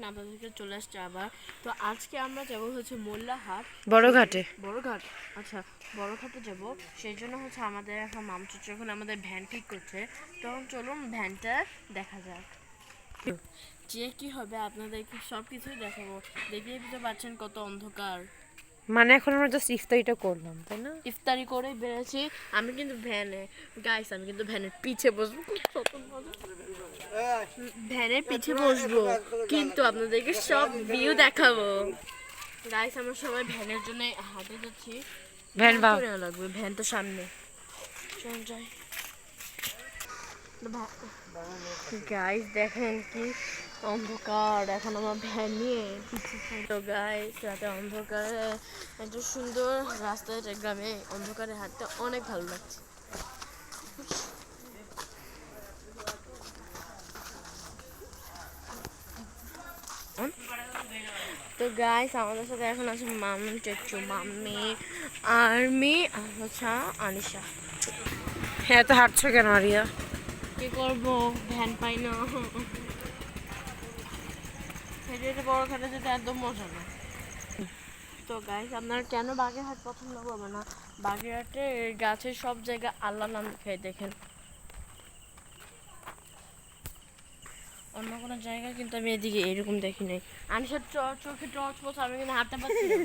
আপনাদেরকে চলে আসছে আবার। তো আজকে আমরা যাবো হচ্ছে মোল্লাহাট বড়ঘাটে। বড়ঘাট, আচ্ছা বড়ঘাটে যাব। সেই জন্য হচ্ছে আমাদের এখন মামচুচ এখন আমাদের ভ্যান ঠিক করছে। তখন চলুন ভ্যানটা দেখা যাক যে কি হবে। আপনাদেরকে সব কিছুই দেখাবো। দেখেই বুঝতে পারছেন কত অন্ধকার। মানে এখন আমরা জাস্ট ইফতারিটা করলাম, তাই না? ইফতারি করে বেড়েছি। আমি কিন্তু ভ্যানে গাইস, আমি কিন্তু ভ্যানের পিছে বসবো। ভ্যানের পিছে বসবো কিন্তু আপনাদেরকে সব ভিউ দেখাবো। গাইস আমরা সবাই ভ্যানের জন্য হাঁটে যাচ্ছি। ভ্যান বা লাগবে, ভ্যান তো সামনে। চল যাই। গাইস দেখেন কি অন্ধকার। এখন আমার ভ্যান নিয়ে তো গাইস রাতে অন্ধকারে এত সুন্দর রাস্তায় গ্রামে অন্ধকারে হাঁটতে অনেক ভালো লাগছে। তো গাইস আমাদের সাথে এখন আছে মামু, চেচু, মাম্মি, আর্মি আর হচ্ছে আনিশা। হ্যাঁ, তো হাঁটছো কেন আরিয়া? কি করবো, ভ্যান পাই না। হেঁটে বড় ঘাটে যেতে একদম মজা না। তো গাইস আপনারা কেন বাগেরহাট পছন্দ করবে না? বাগেরহাটে গাছের সব জায়গায় আল্লাহ নাম লিখে দেখেন। অন্য কোনো জায়গায় কিন্তু আমি এদিকে এরকম দেখি নাই। আনিসার চোখে টর্চ পড়ছে, আমি কিন্তু হাঁটতে পারছি না।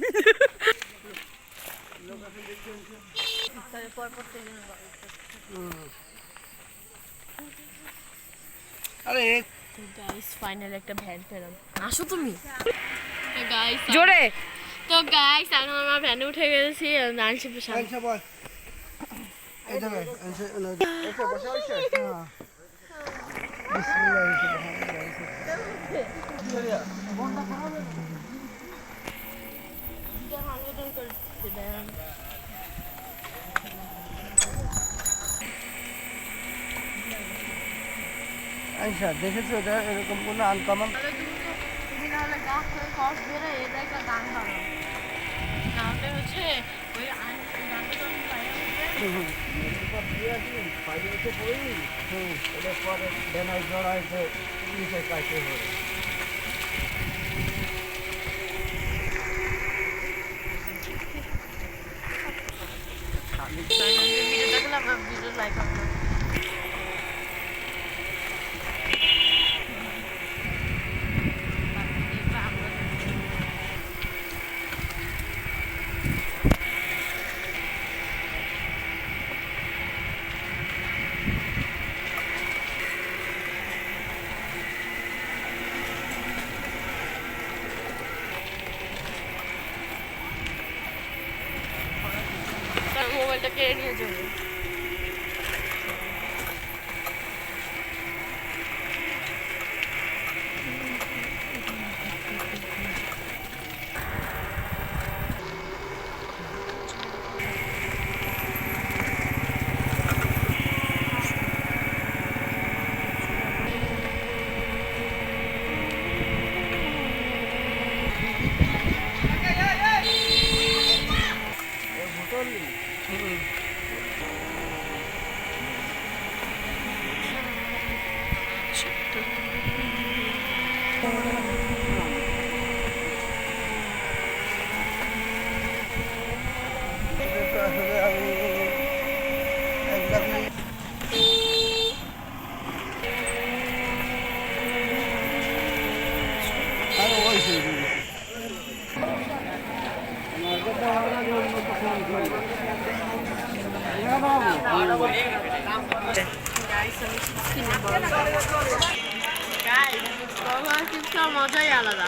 গাইস ফাইনাল একটা ভ্যান পেলাম। আসো তুমি। তো গাইস জোরে। তো গাইস এখন আমরা ভ্যানে উঠে গেছি। আনিসের সামনে আচ্ছা, দেখেছো এটা এরকম কোনো আনকমন? তুমি নাহলে গাছ থেকে কস বেড়ে এটা একটা গান গানো। নাহলে হচ্ছে ওই ভিডিও দেখলে আমার ভিডিও লাইক হবে। মোবাইলটা কেড়ে নিয়ে যাবে। মজাই আলাদা।